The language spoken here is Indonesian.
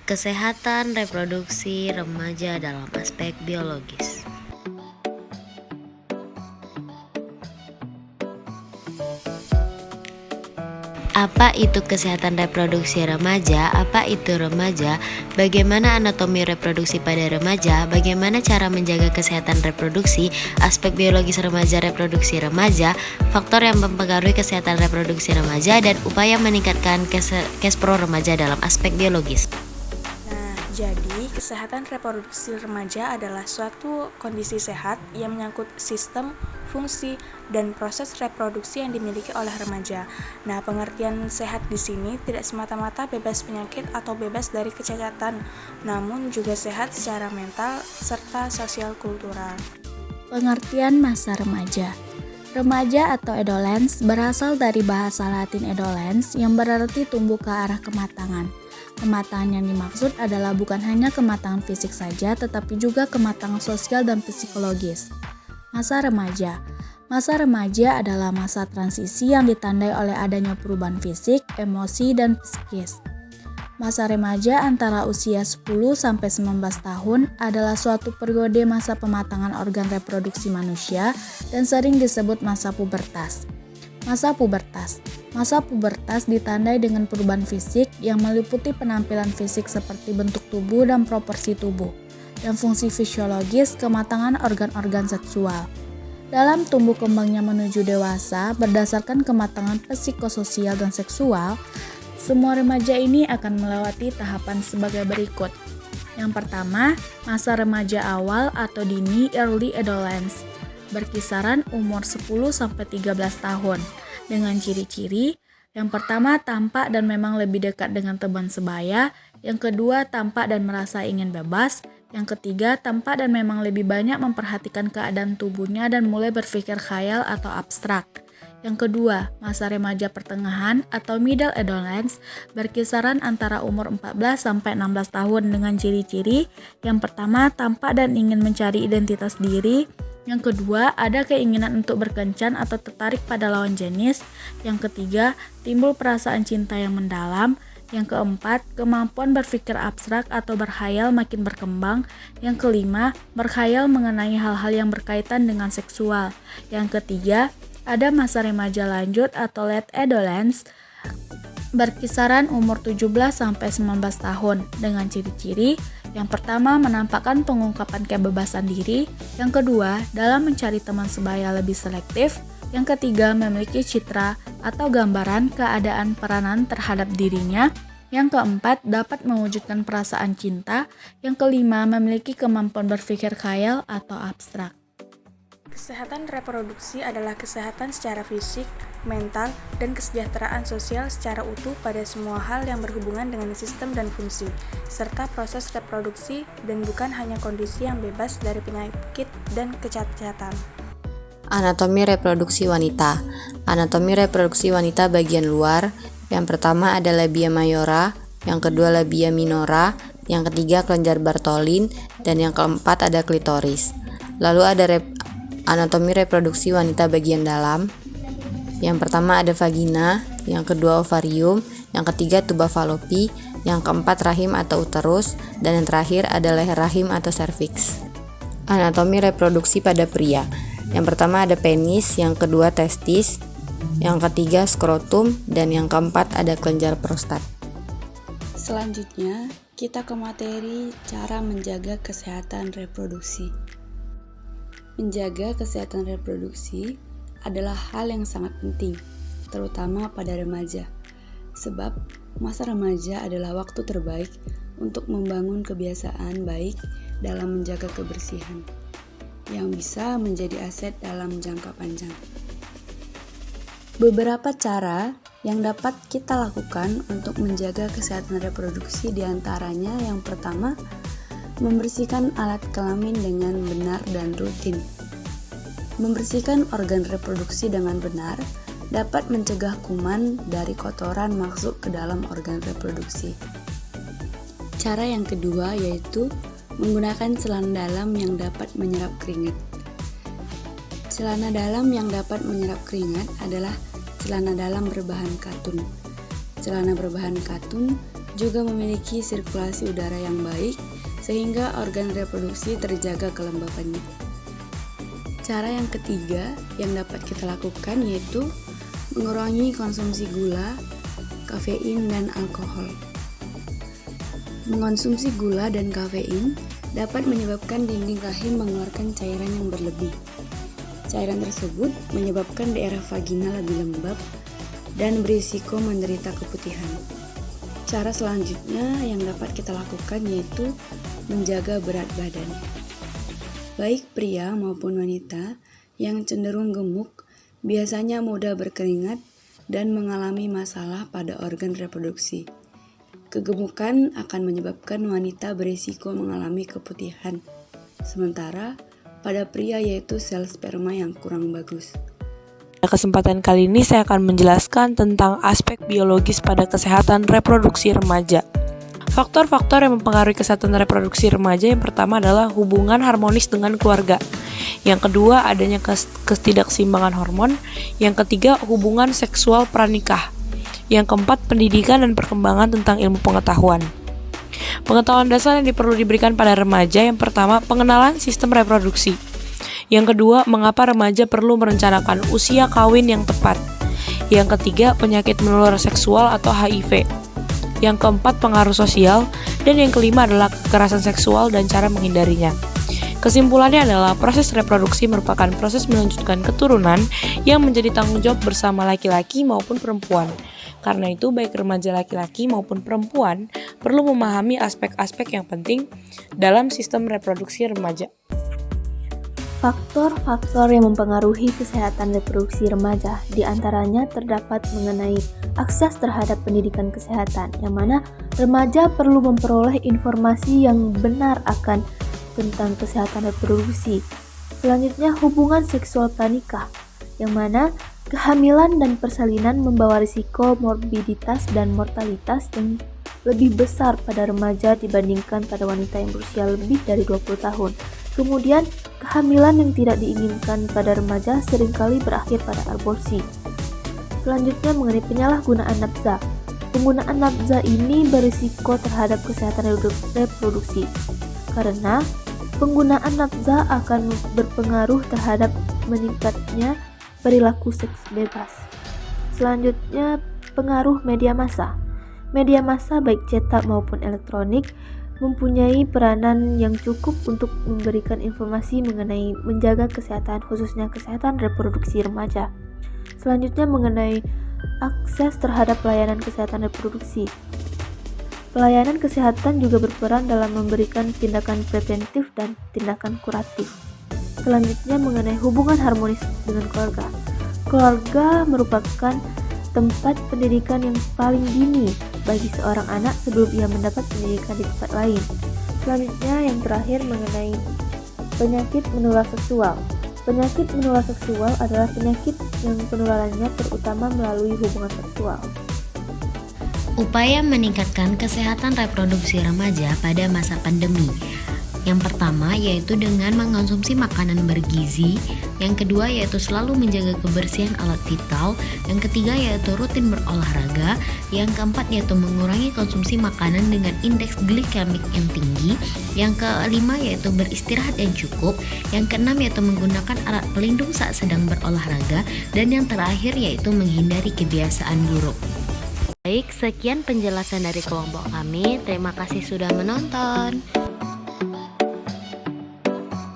Kesehatan reproduksi remaja dalam aspek biologis. Apa itu kesehatan reproduksi remaja? Apa itu remaja? Bagaimana anatomi reproduksi pada remaja? Bagaimana cara menjaga kesehatan reproduksi? Aspek biologis remaja, reproduksi remaja, faktor yang mempengaruhi kesehatan reproduksi remaja, dan upaya meningkatkan kespro remaja dalam aspek biologis. Jadi, kesehatan reproduksi remaja adalah suatu kondisi sehat yang menyangkut sistem, fungsi, dan proses reproduksi yang dimiliki oleh remaja. Nah, pengertian sehat di sini tidak semata-mata bebas penyakit atau bebas dari kecacatan, namun juga sehat secara mental serta sosial kultural. Pengertian masa remaja. Remaja atau adolescence berasal dari bahasa Latin adolescens yang berarti tumbuh ke arah kematangan. Kematangan yang dimaksud adalah bukan hanya kematangan fisik saja, tetapi juga kematangan sosial dan psikologis. Masa remaja. Masa remaja adalah masa transisi yang ditandai oleh adanya perubahan fisik, emosi, dan psikis. Masa remaja antara usia 10-19 tahun adalah suatu periode masa pematangan organ reproduksi manusia dan sering disebut masa pubertas. Masa pubertas. Masa pubertas ditandai dengan perubahan fisik yang meliputi penampilan fisik seperti bentuk tubuh dan proporsi tubuh, dan fungsi fisiologis kematangan organ-organ seksual. Dalam tumbuh kembangnya menuju dewasa berdasarkan kematangan psikososial dan seksual, semua remaja ini akan melewati tahapan sebagai berikut. Yang pertama, masa remaja awal atau dini early adolescence, berkisaran umur 10-13 tahun, dengan ciri-ciri yang pertama tampak dan memang lebih dekat dengan teman sebaya, yang kedua tampak dan merasa ingin bebas, yang ketiga tampak dan memang lebih banyak memperhatikan keadaan tubuhnya dan mulai berpikir khayal atau abstrak. Yang kedua, masa remaja pertengahan atau middle adolescence berkisaran antara umur 14-16 tahun dengan ciri-ciri yang pertama tampak dan ingin mencari identitas diri, yang kedua ada keinginan untuk berkencan atau tertarik pada lawan jenis, yang ketiga timbul perasaan cinta yang mendalam, yang keempat kemampuan berpikir abstrak atau berkhayal makin berkembang, yang kelima berkhayal mengenai hal-hal yang berkaitan dengan seksual, yang ketiga ada masa remaja lanjut atau late adolescence berkisaran umur 17-19 tahun dengan ciri-ciri yang pertama menampakkan pengungkapan kebebasan diri, yang kedua dalam mencari teman sebaya lebih selektif, yang ketiga memiliki citra atau gambaran keadaan peranan terhadap dirinya, yang keempat dapat mewujudkan perasaan cinta, yang kelima memiliki kemampuan berpikir khayal atau abstrak. Kesehatan reproduksi adalah kesehatan secara fisik, mental, dan kesejahteraan sosial secara utuh pada semua hal yang berhubungan dengan sistem dan fungsi, serta proses reproduksi dan bukan hanya kondisi yang bebas dari penyakit dan kecacatan. Anatomi reproduksi wanita. Anatomi reproduksi wanita bagian luar. Yang pertama ada labia mayora, yang kedua labia minora, yang ketiga kelenjar Bartholin, dan yang keempat ada klitoris. Lalu ada anatomi reproduksi wanita bagian dalam. Yang pertama ada vagina, yang kedua ovarium, yang ketiga tuba falopi, yang keempat rahim atau uterus, dan yang terakhir ada leher rahim atau serviks. Anatomi reproduksi pada pria. Yang pertama ada penis, yang kedua testis, yang ketiga skrotum, dan yang keempat ada kelenjar prostat. Selanjutnya, kita ke materi cara menjaga kesehatan reproduksi. Menjaga kesehatan reproduksi adalah hal yang sangat penting, terutama pada remaja, sebab masa remaja adalah waktu terbaik untuk membangun kebiasaan baik dalam menjaga kebersihan, yang bisa menjadi aset dalam jangka panjang. Beberapa cara yang dapat kita lakukan untuk menjaga kesehatan reproduksi diantaranya yang pertama, membersihkan alat kelamin dengan benar dan rutin. Membersihkan organ reproduksi dengan benar dapat mencegah kuman dari kotoran masuk ke dalam organ reproduksi. Cara yang kedua yaitu menggunakan celana dalam yang dapat menyerap keringat. Celana dalam yang dapat menyerap keringat adalah celana dalam berbahan katun. Celana berbahan katun juga memiliki sirkulasi udara yang baik sehingga organ reproduksi terjaga kelembapannya. Cara yang ketiga yang dapat kita lakukan yaitu mengurangi konsumsi gula, kafein, dan alkohol. Mengonsumsi gula dan kafein dapat menyebabkan dinding rahim mengeluarkan cairan yang berlebih. Cairan tersebut menyebabkan daerah vagina lebih lembab dan berisiko menderita keputihan. Cara selanjutnya yang dapat kita lakukan yaitu menjaga berat badan. Baik pria maupun wanita yang cenderung gemuk biasanya mudah berkeringat dan mengalami masalah pada organ reproduksi. Kegemukan akan menyebabkan wanita berisiko mengalami keputihan, sementara pada pria yaitu sel sperma yang kurang bagus. Pada kesempatan kali ini saya akan menjelaskan tentang aspek biologis pada kesehatan reproduksi remaja. Faktor-faktor yang mempengaruhi kesehatan reproduksi remaja yang pertama adalah hubungan harmonis dengan keluarga. Yang kedua, adanya ketidakseimbangan hormon. Yang ketiga, hubungan seksual pranikah. Yang keempat, pendidikan dan perkembangan tentang ilmu pengetahuan. Pengetahuan dasar yang perlu diberikan pada remaja yang pertama, pengenalan sistem reproduksi. Yang kedua, mengapa remaja perlu merencanakan usia kawin yang tepat. Yang ketiga, penyakit menular seksual atau HIV. Yang keempat, pengaruh sosial. Dan yang kelima adalah kekerasan seksual dan cara menghindarinya. Kesimpulannya adalah proses reproduksi merupakan proses melanjutkan keturunan yang menjadi tanggung jawab bersama laki-laki maupun perempuan. Karena itu, baik remaja laki-laki maupun perempuan perlu memahami aspek-aspek yang penting dalam sistem reproduksi remaja. Faktor-faktor yang mempengaruhi kesehatan reproduksi remaja diantaranya terdapat mengenai akses terhadap pendidikan kesehatan, yang mana remaja perlu memperoleh informasi yang benar akan tentang kesehatan reproduksi. Selanjutnya, hubungan seksual pranikah, yang mana kehamilan dan persalinan membawa risiko morbiditas dan mortalitas yang lebih besar pada remaja dibandingkan pada wanita yang berusia lebih dari 20 tahun. Kemudian, kehamilan yang tidak diinginkan pada remaja seringkali berakhir pada aborsi. Selanjutnya, mengenai penyalahgunaan nafsa. Penggunaan nafsa ini berisiko terhadap kesehatan reproduksi, karena penggunaan nafsa akan berpengaruh terhadap meningkatnya perilaku seks bebas. Selanjutnya, pengaruh media massa. Media massa baik cetak maupun elektronik mempunyai peranan yang cukup untuk memberikan informasi mengenai menjaga kesehatan, khususnya kesehatan reproduksi remaja. Selanjutnya, mengenai akses terhadap pelayanan kesehatan reproduksi. Pelayanan kesehatan juga berperan dalam memberikan tindakan preventif dan tindakan kuratif. Selanjutnya, mengenai hubungan harmonis dengan keluarga. Keluarga merupakan tempat pendidikan yang paling dini bagi seorang anak sebelum ia mendapat pendidikan di tempat lain. Selanjutnya, yang terakhir mengenai penyakit menular seksual. Penyakit menular seksual adalah penyakit yang penularannya terutama melalui hubungan seksual. Upaya meningkatkan kesehatan reproduksi remaja pada masa pandemi. Yang pertama yaitu dengan mengonsumsi makanan bergizi, yang kedua yaitu selalu menjaga kebersihan alat vital, yang ketiga yaitu rutin berolahraga, yang keempat yaitu mengurangi konsumsi makanan dengan indeks glikemik yang tinggi, yang kelima yaitu beristirahat yang cukup, yang keenam yaitu menggunakan alat pelindung saat sedang berolahraga, dan yang terakhir yaitu menghindari kebiasaan buruk. Baik, sekian penjelasan dari kelompok kami. Terima kasih sudah menonton.